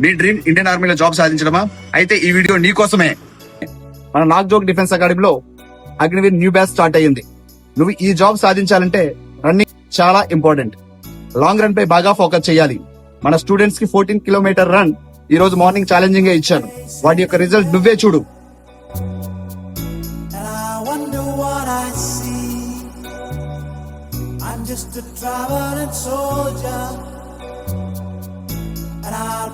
మీ dream Indian ఆర్మీలో job సాధించడమా? అయితే ఈ వీడియో నీ కోసమే. మన నాగ్జోక్ డిఫెన్స్ అకాడమీలో అగ్నివీర్ న్యూ బ్యాచ్ స్టార్ట్ అయ్యింది. నువ్వు ఈ జాబ్ సాధించాలంటే రన్నింగ్ చాలా ఇంపార్టెంట్. లాంగ్ రన్ పై బాగా ఫోకస్ చేయాలి. మన స్టూడెంట్స్ కి 14 కిలోమీటర్ రన్ ఈ రోజు మార్నింగ్ ఛాలెంజింగ్ గా ఇచ్చాను. వాటి యొక్క రిజల్ట్ నువ్వే చూడు. I'm just a traveling soldier, and I'll